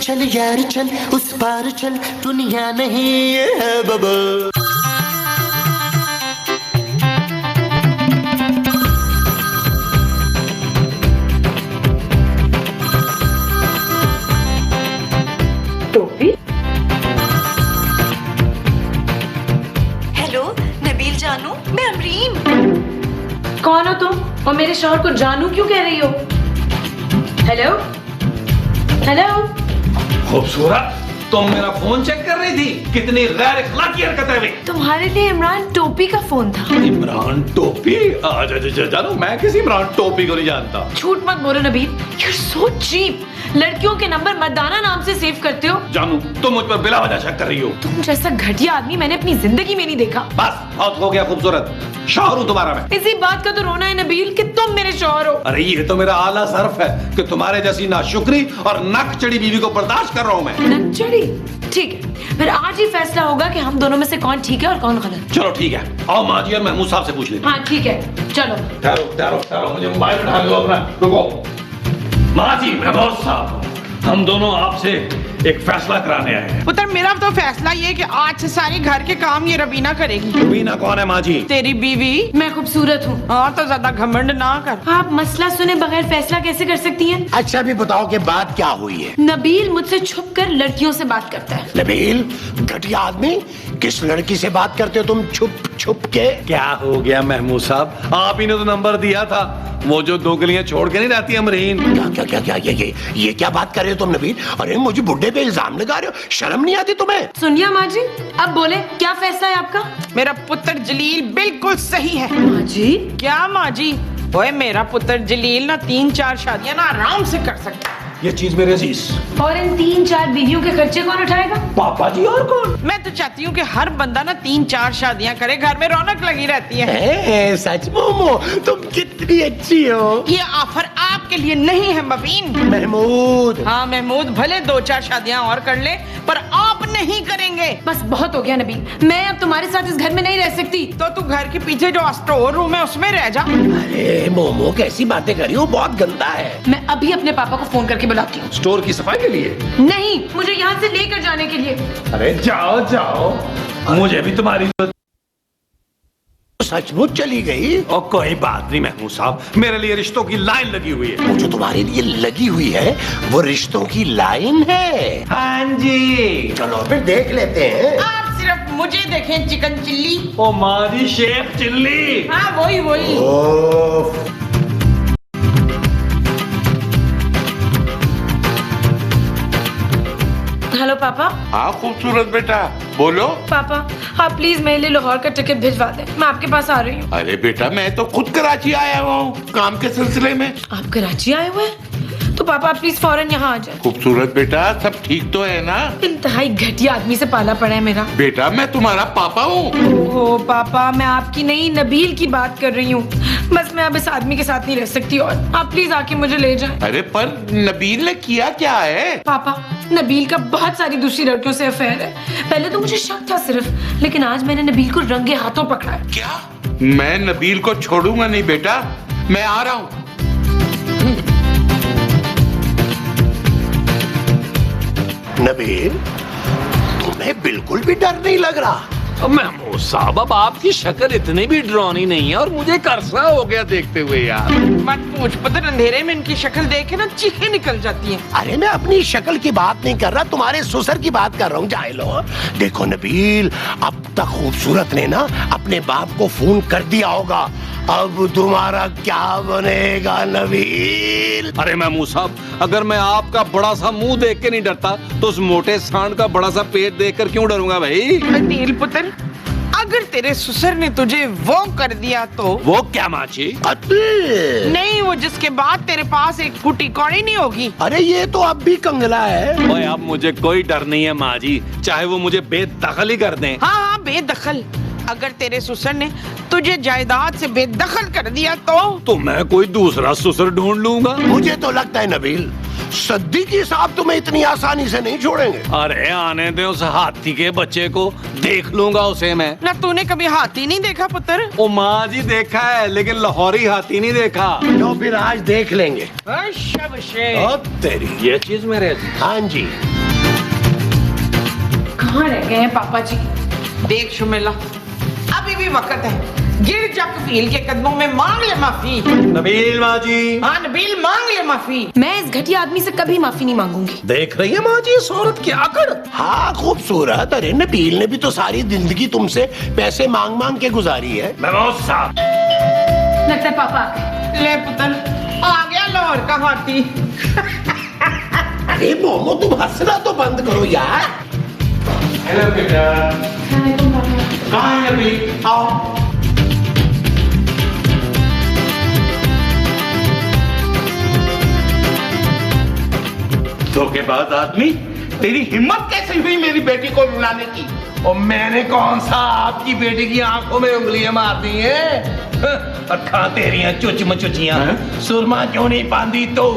चल यार चल, उस पार चल, दुनिया नहीं है बबल। टोपी? हेलो नबील जानू, मैं अमरीन। कौन हो तुम और मेरे शौहर को जानू क्यों कह रही हो? Hello hello. खूबसूरत, तुम मेरा फोन चेक कर रही थी? कितनी गैर अखलाकी हरकत है। तुम्हारे लिए इमरान टोपी का फोन था। इमरान टोपी? जानो मैं किसी इमरान टोपी को नहीं जानता। झूठ मत बोलो Nabeel, you are so cheap. लड़कियों के नंबर मर्दाना नाम से सेव करते हो। जानू तुम मुझ पर बिला वजह शक कर रही हो। तुम जैसा घटिया आदमी मैंने अपनी जिंदगी में नहीं देखा। बस बहुत हो गया खूबसूरत, शौहर हूँ तुम्हारा मैं। इसी बात का तो रोना है नबील कि तुम मेरे शौहर हो। अरे ये तो मेरा आला सर्फ है कि तुम्हारे जैसी नाशुक्री और नक चढ़ी बीवी को बर्दाश्त कर रहा हूँ मैं। नक चढ़ी? ठीक है, फिर आज ही फैसला होगा कि हम दोनों में से कौन ठीक है और कौन गलत। चलो ठीक है, आओ माजी और महमूद साहब से पूछ लेते। हाँ ठीक है, चलो। ठहरो ठहरो ठहरो, मुझे मोबाइल उठा लो अपना। रुको माजी, महमूद साहब, हम दोनों आपसे एक फैसला कराने आए हैं। पुत्र मेरा तो फैसला ये कि आज से सारे घर के काम ये रबीना करेगी। रबीना कौन है माजी? तेरी बीवी। मैं खूबसूरत हूँ। हाँ तो ज्यादा घमंड ना कर। आप मसला सुने बगैर फैसला कैसे कर सकती हैं? अच्छा भी बताओ कि बात क्या हुई है। नबील मुझसे छुपकर लड़कियों से बात करता है। नबील घटिया आदमी, किस लड़की से बात करते हो तुम छुप छुप के? क्या हो गया महमूद साहब, आप ही ने तो नंबर दिया था, वो जो दो गलियां छोड़ के नहीं रहती अमरीन। क्या क्या क्या क्या ये क्या बात कर रहे हो तुम नबील? अरे मुझे बुढ़े पे इल्जाम लगा रहे हो, शर्म नहीं आती तुम्हें? सुनिए माँ जी, अब बोले क्या फैसला है आपका? मेरा पुत्र जलील बिल्कुल सही है। माँ जी? क्या माँ जी? ओए मेरा पुत्र जलील ना 3-4 शादियां ना आराम से कर सकता है। ये चीज मेरे अजीज। और इन 3-4 बीवियों के खर्चे कौन उठाएगा? पापा जी और कौन? मैं तो चाहती हूँ कि हर बंदा ना 3-4 शादियां करे, घर में रौनक लगी रहती है। सच मोमो, तुम कितनी अच्छी हो। ये ऑफर आपके लिए नहीं है मबीन। महमूद। हाँ महमूद भले 2-4 शादियां और कर ले, पर आप नहीं करेंगे। बस बहुत हो गया नबील, मैं अब तुम्हारे साथ इस घर में नहीं रह सकती। तो तू घर के पीछे जो स्टोर रूम है उसमें रह जा। अरे मोमो कैसी बातें कर रही हो, बहुत गंदा है। मैं अभी अपने पापा को फोन करके बुलाती हूँ। स्टोर की सफाई के लिए? नहीं, मुझे यहाँ से लेकर जाने के लिए। अरे जाओ जाओ, मुझे भी तुम्हारी सचमुच चली गई? और कोई बात नहीं महमूद साहब, मेरे लिए रिश्तों की लाइन लगी हुई है। वो जो तुम्हारे लिए लगी हुई है वो रिश्तों की लाइन है। हाँ जी। चलो फिर देख लेते हैं। आप सिर्फ मुझे देखें चिकन चिल्ली। ओ मारी शेफ चिल्ली। हाँ वही वही। ओफ। हेलो पापा। हाँ खूबसूरत बेटा, बोलो। पापा आप प्लीज मेरे लिए लाहौर का टिकट भिजवा दें, मैं आपके पास आ रही हूँ। अरे बेटा मैं तो खुद कराची आया हुआ हूँ काम के सिलसिले में। आप कराची आए हुए हैं? तो पापा आप प्लीज फौरन यहाँ आ जाए। खूबसूरत बेटा सब ठीक तो है ना? इंतहाई घटिया आदमी से पाला पड़ा है मेरा। बेटा मैं तुम्हारा पापा हूँ। ओह पापा, मैं आपकी नहीं नबील की बात कर रही हूँ। बस मैं अब इस आदमी के साथ नहीं रह सकती और आप प्लीज आके मुझे ले जाएं। अरे पर नबील ने किया क्या है? पापा नबील का बहुत सारी दूसरी लड़कियों से अफेयर है। पहले तो मुझे शक था सिर्फ, लेकिन आज मैंने नबील को रंगे हाथों पकड़ा है। क्या? मैं नबील को छोड़ूंगा नहीं बेटा, मैं आ रहा हूँ। नबील तुम्हें बिल्कुल भी डर नहीं लग रहा? महमूद साहब अब आपकी शक्ल इतनी भी डरावनी नहीं है और मुझे करसा हो गया देखते हुए यार। मत पूछ पुत्र, अंधेरे में इनकी शक्ल देखे ना चीखें निकल जाती हैं। अरे मैं अपनी शक्ल की बात नहीं कर रहा, तुम्हारे ससुर की बात कर रहा हूँ जाहिलो। देखो नबील, अब तक खूबसूरत ने ना अपने बाप को फोन कर दिया होगा, अब तुम्हारा क्या बनेगा नबील? अरे महमूद साहब, अगर मैं आपका बड़ा सा मुंह देख के नहीं डरता तो उस मोटे सांड का बड़ा सा पेट देख कर क्यों डरूंगा भाई? नील पुत्र, अगर तेरे ससुर ने तुझे वो कर दिया तो? वो क्या माची? नहीं, वो जिसके बाद तेरे पास एक फूटी कौड़ी नहीं होगी। अरे ये तो अब भी कंगला है। ओए अब मुझे कोई डर नहीं है माँ जी, चाहे वो मुझे बेदखल ही कर दें। हाँ बेदखल। अगर तेरे ससुर ने तुझे जायदाद से बेदखल कर दिया तो मैं कोई दूसरा ससुर ढूंढ लूंगा। मुझे तो लगता है नबील सिद्दीकी साहब तुम्हें इतनी आसानी से नहीं छोड़ेंगे। अरे आने दे उस हाथी के बच्चे को, देख लूंगा उसे मैं। ना तूने कभी हाथी नहीं देखा पुत्र? ओ माँ जी देखा है, लेकिन लाहौरी हाथी नहीं देखा। तो फिर आज देख लेंगे। शब अब तेरी ये चीज मेरे। हाँ जी। कहाँ रह गए हैं पापा जी? देख शुमिला, अभी भी वक्त है, गिर जा कफील के कदमों में, मांग ले माफी। नबील माँ जी, हाँ नबील, मांग ले माफी। मैं इस घटिया आदमी से कभी माफी नहीं मांगूंगी। देख रही है माँ जी इस औरत की आकड़। हाँ खूबसूरत। अरे नबील ने भी तो सारी जिंदगी तुमसे पैसे मांग मांग के गुजारी है। महमूद साहब, लगता है पापा आ गए। ले पुत्र, आ गया लाहौर का हाथी। अरे मोमो तुम हंसना तो बंद करो यार। हेलो बेटा, कहाँ है नबील? आओ। धोखेबाज आदमी, तेरी हिम्मत कैसे हुई मेरी बेटी को रुलाने की? और मैंने कौन सा आपकी बेटी की आंखों में उंगलियां मार दी हैं? और खाते रही हैं चुच मचुचियां। सुरमा क्यों नहीं बांधी तो?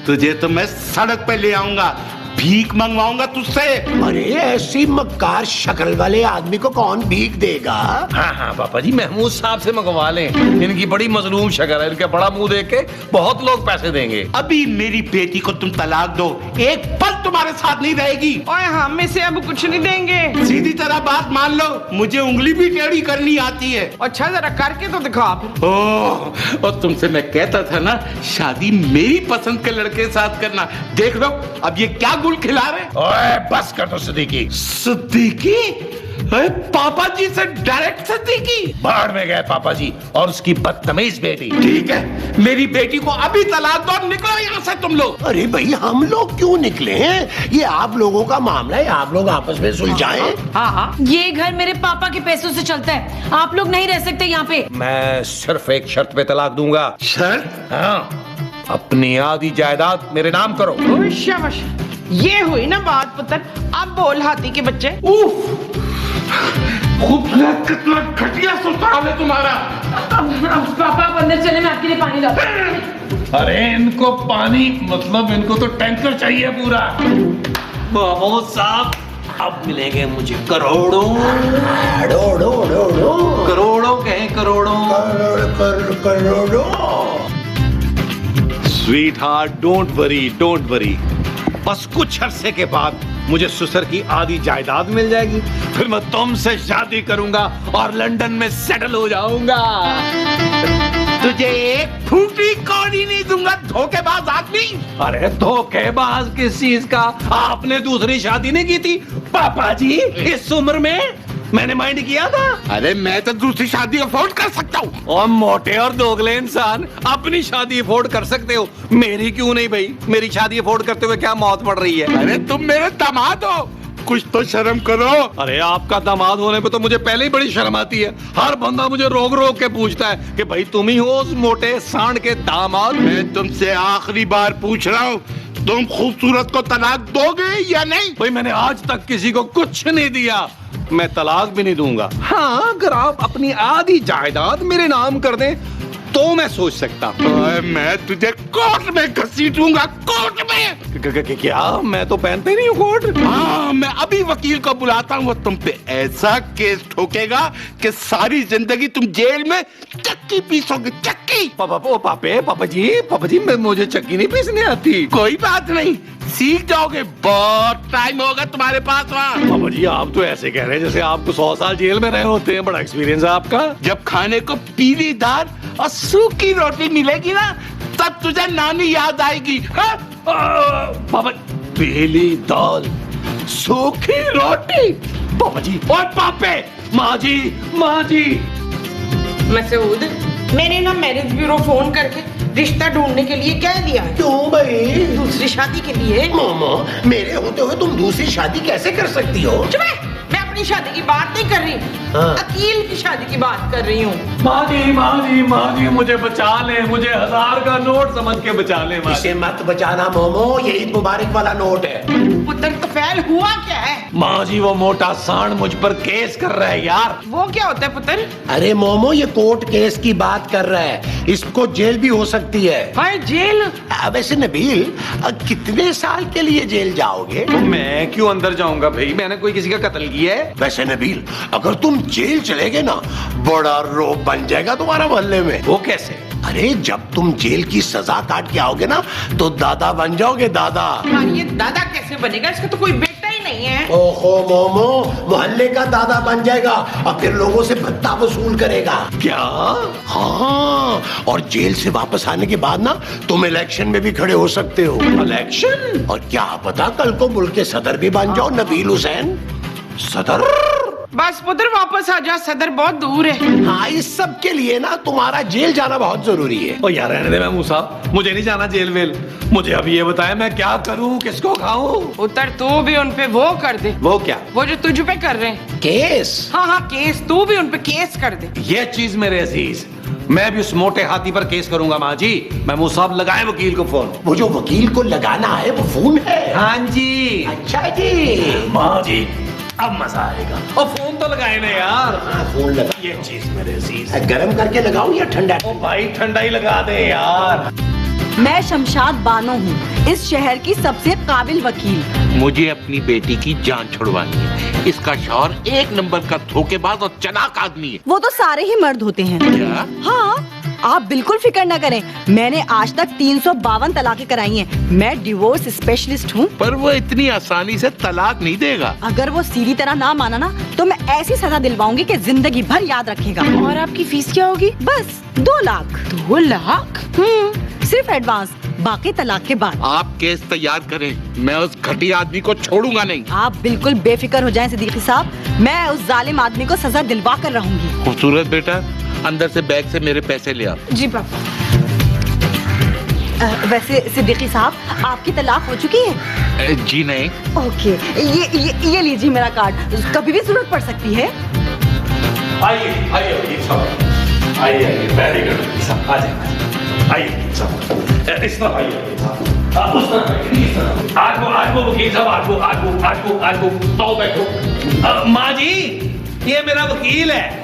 तुझे तो मैं सड़क पे ले आऊंगा, भीख मंगवाऊंगा तुझसे। अरे ऐसी मक्कार शक्ल वाले आदमी को कौन भीख देगा? हाँ हाँ पापा जी, महमूद साहब से मंगवा लें। इनकी बड़ी मजलूम शक्ल है, इनका बड़ा मुंह देख के बहुत लोग पैसे देंगे। अभी मेरी बेटी को तुम तलाक दो, एक पल तुम्हारे साथ नहीं रहेगी। और हम इसे अब कुछ नहीं देंगे। सीधी तरह बात मान लो, मुझे उंगली भी टेढ़ी करनी आती है। अच्छा जरा करके तो दिखा फिर। ओह, और तुमसे मैं कहता था ना, शादी मेरी पसंद के लड़के के साथ करना। देख लो अब ये क्या गुल खिला रहे। ओए बस कर दो सिद्दीकी। सिद्दीकी? अरे पापा जी से डायरेक्ट सिद्दीकी? बाढ़ में गए पापा जी और उसकी बदतमीज बेटी। ठीक है, मेरी बेटी को अभी तलाक दो और निकलो यहाँ से तुम लोग। अरे भाई हम लोग क्यों निकले हैं? ये आप लोगों का मामला है, आप लोग आपस में सुलझाएं। हाँ हाँ, ये घर मेरे पापा के पैसों से चलता है, आप लोग नहीं रह सकते यहाँ पे। मैं सिर्फ एक शर्त पे तलाक दूंगा। शर्त? हाँ, अपनी आधी जायदाद मेरे नाम करो। ओह, शाबाश, ये हुई ना बात पुत्र। अब बोल हाथी के बच्चे। खूबसूरत, कितना घटिया ससुराल है तुम्हारा। अब पापा आप अंदर चले, मैं आपके लिए पानी लाता हूँ। अरे इनको पानी मतलब इनको तो टैंकर चाहिए पूरा। महमूद साहब, अब मिलेंगे मुझे करोड़ों। करोड़ों कहें करोड़ों। Sweet heart, don't worry. बस कुछ अरसे के बाद मुझे ससुर की आधी जायदाद मिल जाएगी, फिर मैं तुमसे शादी करूंगा और लंदन में सेटल हो जाऊंगा। तुझे एक फूटी कौड़ी नहीं दूंगा, धोखेबाज आदमी। अरे धोखेबाज किस चीज का? आपने दूसरी शादी नहीं की थी पापा जी इस उम्र में? मैंने माइंड किया था। अरे मैं तो दूसरी शादी अफोर्ड कर सकता हूँ। और मोटे और दोगले इंसान अपनी शादी अफोर्ड कर सकते हो, मेरी क्यों नहीं भाई? मेरी शादी अफोर्ड करते हुए क्या मौत पड़ रही है? अरे तुम मेरे दामाद हो, कुछ तो शर्म करो। अरे आपका दामाद होने पे तो मुझे पहले ही बड़ी शर्म आती है। हर बंदा मुझे रोक रोक के पूछता है कि भाई तुम ही हो उस मोटे सांड के दामाद। मैं तुमसे आखिरी बार पूछ रहा हूँ, तुम खूबसूरत को तलाक दोगे या नहीं? भाई मैंने आज तक किसी को कुछ नहीं दिया, मैं तलाक भी नहीं दूंगा। हाँ, अगर आप अपनी आधी जायदाद मेरे नाम कर दें तो मैं सोच सकता हूँ। मैं तुझे कोर्ट में घसीटूंगा, कोर्ट में। क्या? मैं तो पहनते नहीं हूँ कोट। हाँ, मैं अभी वकील को बुलाता हूँ, वो तुम पे ऐसा केस ठोकेगा कि सारी जिंदगी तुम जेल में चक्की पीसोगे, चक्की। पापा जी मुझे चक्की नहीं पीसने आती। कोई बात नहीं, सीख जाओगे, बहुत टाइम होगा तुम्हारे पास वहाँ। पापा जी आप तो ऐसे कह रहे हैं जैसे आपको 100 साल जेल में रहे होते हैं, बड़ा एक्सपीरियंस है आपका। जब खाने को पीली दाल और सूखी रोटी मिलेगी ना, तब तुझे नानी याद आएगी। हाँ? पापा, पीली दाल सूखी रोटी। पापा जी और पापे, माँ जी। मसूद, मैंने ना मैरिज ब्यूरो फोन करके रिश्ता ढूंढने के लिए कह दिया है। क्यों भाई? दूसरी शादी के लिए। मोमो, मेरे होते हुए तुम दूसरी शादी कैसे कर सकती हो? चुप रह, मैं अपनी शादी की बात नहीं कर रही, हाँ। अकील की शादी की बात कर रही हूँ। माँ जी मुझे बचा ले, मुझे 1000 का नोट समझ के बचा ले। इसे मत बचाना मोमो, ये ईद मुबारक वाला नोट है। पुत्र तो फैल हुआ क्या है? माँ जी वो मोटा सांड मुझ पर केस कर रहा है यार। वो क्या होता है पुत्र? अरे मोमो, ये कोर्ट केस की बात कर रहा है, इसको जेल भी हो सकती है। हाय जेल? वैसे नबील, कितने साल के लिए जेल जाओगे? तो मैं क्यों अंदर जाऊंगा भाई? मैंने कोई किसी का कत्ल किया है? वैसे नबील, अगर तुम जेल चले गए ना, बड़ा रोब बन जाएगा तुम्हारा मोहल्ले में। वो कैसे? अरे जब तुम जेल की सजा काट के आओगे ना, तो दादा बन जाओगे, दादा। हाँ, ये दादा कैसे बनेगा? इसका तो कोई बेटा ही नहीं है। ओहो मोमो, मोहल्ले का दादा बन जाएगा और फिर लोगों से भत्ता वसूल करेगा। क्या? हाँ, और जेल से वापस आने के बाद ना तुम इलेक्शन में भी खड़े हो सकते हो। इलेक्शन? और क्या पता कल को मुल्क के सदर भी बन जाओ। नबील हुसैन सदर। बस पुत्र वापस आ जा, सदर बहुत दूर है। हाँ, इस सब के लिए ना तुम्हारा जेल जाना बहुत जरूरी है। ओ यार रहने दे महमूद साहब, मुझे नहीं जाना जेल वेल। मुझे अभी ये बताया मैं क्या करूं, किसको खाऊं? पुत्र तू भी उन पे वो कर दे, वो क्या? वो जो तुझ पे कर रहे हैं। केस? हाँ हाँ केस, तू भी उन पे केस कर दे। ये चीज मेरे अजीज, मैं भी उस मोटे हाथी पर केस करूंगा। माँ जी, महमूद साहब लगाए वकील को फोन। वो जो वकील को लगाना है वो फोन है। हाँ जी। अच्छा जी। माँ जी अब मजा आएगा। और फोन तो लगाए ना यार। हाँ, फोन लगा। ये चीज मेरे अजीज, गरम करके लगाऊं या ठंडा? ओ भाई ठंडा ही लगा दे यार। मैं शमशाद बानो हूँ, इस शहर की सबसे काबिल वकील। मुझे अपनी बेटी की जान छुड़वानी है। इसका शौहर एक नंबर का धोखेबाज और चालाक आदमी है। वो तो सारे ही मर्द होते हैं। क्या? हाँ, आप बिल्कुल फिक्र न करें, मैंने आज तक 352 तलाकें कराई हैं। मैं डिवोर्स स्पेशलिस्ट हूँ। पर वो इतनी आसानी से तलाक नहीं देगा। अगर वो सीधी तरह ना माना ना तो मैं ऐसी सजा दिलवाऊंगी कि जिंदगी भर याद रखेगा। और आपकी फीस क्या होगी? बस 2 लाख। 2 लाख? सिर्फ एडवांस, बाकी तलाक के बाद। आप केस तैयार करें, मैं उस घटिया आदमी को छोड़ूंगा नहीं। आप बिल्कुल बेफिक्र हो जाएं सिद्दीकी साहब, मैं उस जालिम आदमी को सजा दिलवा कर रहूंगी। खूबसूरत बेटा, अंदर से बैग से मेरे पैसे ले आओ। जी पापा। वैसे सिद्दीकी साहब, आपकी तलाक हो चुकी है? जी नहीं। ओके, ये लीजिए मेरा कार्ड, कभी भी जरूरत पड़ सकती है। आइए आइए वकील साहब, आइए आइए, वेरी गुड वकील साहब, आ जाइए आइए वकील साहब, इस तरफ आइए वकील साहब, आप उस तरफ आइए, इस तरफ। आज वो वकील साहब, आज वो आओ बैठो। माँ जी, ये मेरा वकील है।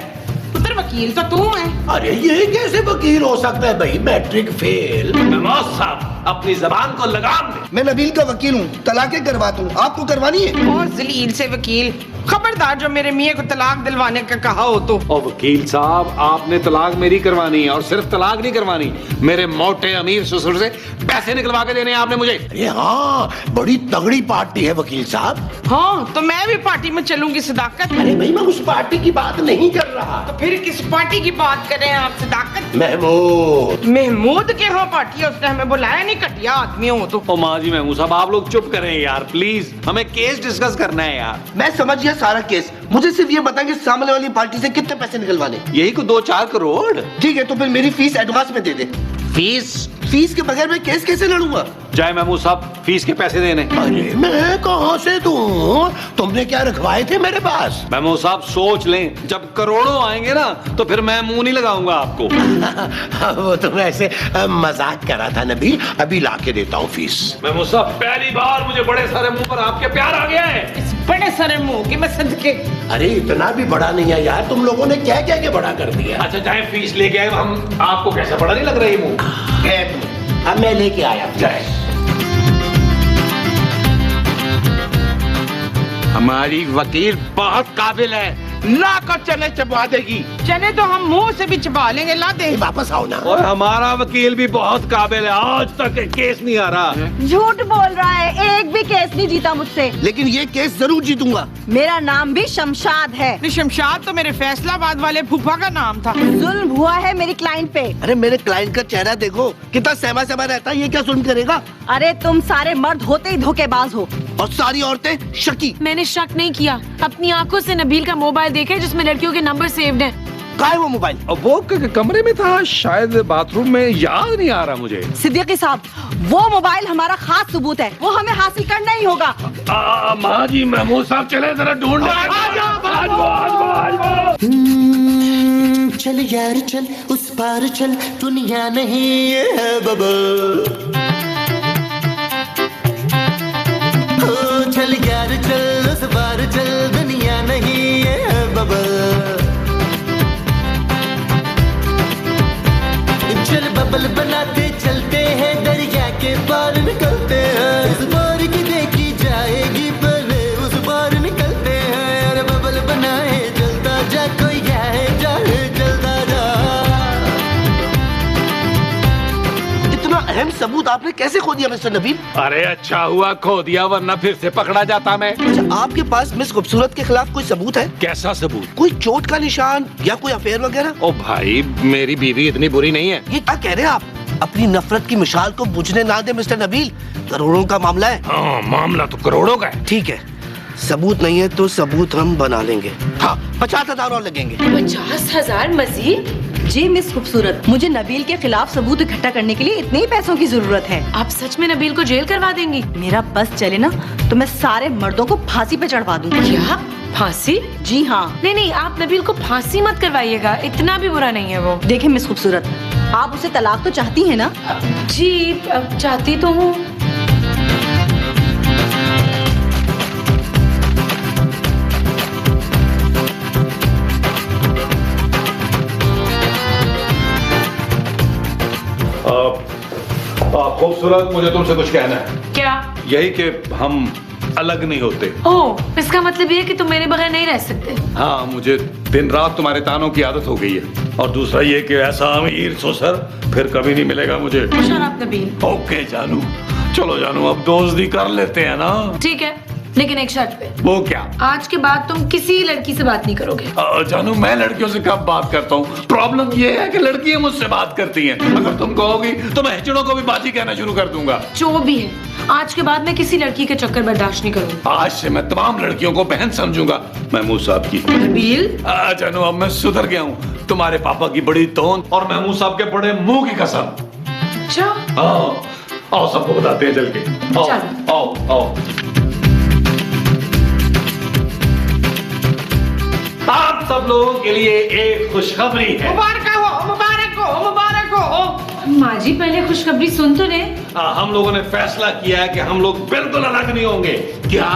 पुत्र वकील तो तू है। अरे ये कैसे वकील हो सकता है भाई, मैट्रिक फेल। महमूद साहब अपनी जबान को लगाम दे। मैं नबील का वकील हूँ, तलाकें करवाता हूँ, आपको करवानी है? और जलील से वकील, खबरदार जो मेरे मियाँ को तलाक दिलवाने का कहा हो तो। और वकील साहब आपने तलाक मेरी करवानी है, और सिर्फ तलाक नहीं करवानी, मेरे मोटे अमीर ससुर से पैसे निकलवा के देने हैं आपने मुझे। अरे हाँ, बड़ी तगड़ी पार्टी है वकील साहब। हाँ तो मैं भी पार्टी में चलूंगी सदाकत। अरे भाई मैं उस पार्टी की बात नहीं कर रहा। तो फिर किस पार्टी की बात करें आप सदाकत? महमूद। महमूद के यहाँ पार्टी है, उसने हमें बुलाया नहीं, घटिया आदमी हो तो। ओ माँ जी, महमूद साहब आप लोग चुप करें यार प्लीज, हमें केस डिस्कस करना है यार। मैं समझ गया सारा केस, मुझे सिर्फ ये बताएं कि सामने वाली पार्टी से कितने पैसे निकलवाने। यही को 2-4 करोड़। ठीक है, तो फिर मेरी फीस एडवांस में दे दे। फीस के बगैर मैं केस कैसे लड़ूंगा? जाए महमूद साहब फीस के पैसे देने। अरे मैं कहाँ से दूं? तुमने क्या रखवाए थे मेरे पास? महमूद साहब सोच लें, जब करोड़ों आएंगे ना तो फिर मैं मुंह नहीं लगाऊंगा आपको। वो तो ऐसे मजाक करा था नबी, अभी लाके देता हूँ फीस। महमूद साहब पहली बार मुझे बड़े सारे मुंह पर आपके प्यार आ गया है। इस बड़े सारे मुंह के मैं सदके। अरे इतना भी बड़ा नहीं है यार, तुम लोगों ने क्या क्या के बड़ा कर दिया। अच्छा जाए फीस लेके आए, हम आपको कैसा बड़ा नहीं लग रहा है मुंह? अब मैं लेके आया। जाए हमारी वकील बहुत काबिल है, लाकर चने चबा देगी। चने तो हम मुंह से भी चबा लेंगे, ला दे। वापस आओ ना। और हमारा वकील भी बहुत काबिल है, आज तक केस नहीं आ रहा। झूठ बोल रहा है, एक भी केस नहीं जीता मुझसे। लेकिन ये केस जरूर जीतूंगा। मेरा नाम भी शमशाद है। शमशाद तो मेरे फैसलाबाद वाले फूफा का नाम था। जुल्म हुआ है मेरी क्लाइंट पे। अरे मेरे क्लाइंट का चेहरा देखो, कितना सहमा सहमा रहता है, ये क्या सुन करेगा? अरे तुम सारे मर्द होते ही धोखेबाज हो। और सारी औरतें शकी। मैंने शक नहीं किया, अपनी आंखों से नबील का मोबाइल देखा है जिसमें लड़कियों के नंबर सेव्ड हैं। कहाँ है वो मोबाइल? वो कमरे में था, शायद बाथरूम में, याद नहीं आ रहा मुझे। सिद्दीकी साहब, वो मोबाइल हमारा खास सबूत है, वो हमें हासिल करना ही होगा। माँ जी महमूद साहब चले जरा ढूंढ चल यार चल, उस पार चल, दुनिया नहीं है बबल। चल यार चल, उस पार चल, दुनिया नहीं है बबल। चल बबल बनाते चलते हैं, दरिया के पार निकलते हैं। उस पार की देखी जाएगी, पहले उस पार निकलते हैं। अरे बबल बनाए चलता जा, कोई जाए जाए चलता जा। इतना अहम सबूत आपने कैसे खो दिया मिस्टर नबील? अरे अच्छा हुआ खो दिया, वरना फिर से पकड़ा जाता मैं। अच्छा, आपके पास मिस खूबसूरत के खिलाफ कोई सबूत है? कैसा सबूत? कोई चोट का निशान या कोई अफेयर वगैरह? ओ भाई, मेरी बीवी इतनी बुरी नहीं है। ये क्या कह रहे हैं आप? अपनी नफरत की मिसाल को बुझने ना दे मिस्टर नबील, करोड़ों का मामला है। हाँ, मामला तो करोड़ों का है। ठीक है, सबूत नहीं है तो सबूत हम बना लेंगे। हाँ, 50,000 और लगेंगे। 50,000 मजीद? जी मिस खूबसूरत, मुझे नबील के खिलाफ सबूत इकट्ठा करने के लिए इतने ही पैसों की जरूरत है। आप सच में नबील को जेल करवा देंगी? मेरा बस चले ना तो मैं सारे मर्दों को फांसी पे चढ़वा दूंगी। क्या? फांसी? जी हाँ। नहीं नहीं, आप नबील को फांसी मत करवाइएगा, इतना भी बुरा नहीं है वो। देखिए मिस खूबसूरत, आप उसे तलाक तो चाहती हैं ना? जी चाहती तो हूँ। खूबसूरत, मुझे तुमसे कुछ कहना है। क्या? यही कि हम अलग नहीं होते। ओह, इसका मतलब ये कि तुम मेरे बगैर नहीं रह सकते। हाँ, मुझे दिन रात तुम्हारे तानों की आदत हो गई है। और दूसरा ये कि ऐसा अमीर ससुर फिर कभी नहीं मिलेगा मुझे। शराब नबील। ओके जानू, चलो जानू, अब दोस्ती कर लेते हैं ना। ठीक है, लेकिन एक शर्त पे। वो क्या? आज के बाद तुम किसी लड़की से बात नहीं करोगे। जानू, मैं लड़कियों से कब बात करता हूँ? प्रॉब्लम ये है कि लड़कियां मुझसे बात करती हैं। अगर तुम कहोगी तो मैं हिचड़ों को भी बाजी कहना शुरू कर दूंगा। जो भी है, आज के बाद मैं किसी लड़की के चक्कर बर्दाश्त नहीं करूंगा। आज से मैं तमाम लड़कियों को बहन समझूंगा, महमूद साहब की। नबील, जानू, अब मैं सुधर गया हूँ। तुम्हारे पापा की बड़ी तोन और महमूद साहब के बड़े मुंह की कसम। अच्छा, हाँ, आओ सबको बताते हैं चल के। आओ चलो। आओ आओ। आप सब लोगों के लिए एक खुशखबरी है। मुबारक हो, मुबारक हो, मुबारक हो। माँ जी पहले खुशखबरी सुन तो ले। हम लोगों ने फैसला किया है कि हम लोग बिल्कुल अलग नहीं होंगे। क्या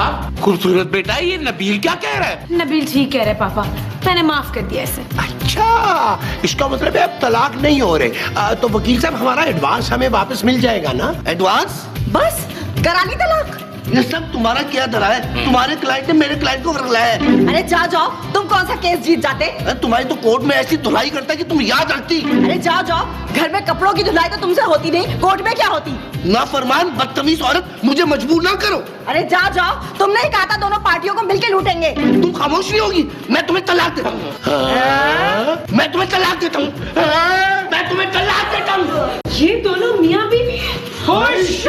खूबसूरत बेटा, ये नबील क्या कह रहा है? नबील ठीक कह रहे पापा, मैंने माफ कर दिया इसे। अच्छा, इसका मतलब है अब तलाक नहीं हो रहे। तो वकील साहब, हमारा एडवांस हमें वापस मिल जाएगा ना? एडवांस? बस करा ली तलाक। ये सब तुम्हारा क्या धरा है? तुम्हारे क्लाइंट ने मेरे क्लाइंट को रुलाया है। अरे जाओ, तुम कौन सा केस जीत जाते? तुम्हारी तो कोर्ट में ऐसी धुलाई करता है कि तुम याद रखती। अरे जाओ, घर में कपड़ों की धुलाई तो तुमसे होती नहीं, कोर्ट में क्या होती? नाफरमान बदतमीज औरत, मुझे मजबूर ना करो। अरे जाओ, तुमने ही कहा था दोनों पार्टियों को मिलकर लूटेंगे। तुम खामोश नहीं होगी? मैं तुम्हें तलाक देता हूँ। मैं तुम्हें तलाक देता हूँ। मैं तुम्हें तलाक देता हूँ। ये दोनों मियाँ बीवी हैं। खुश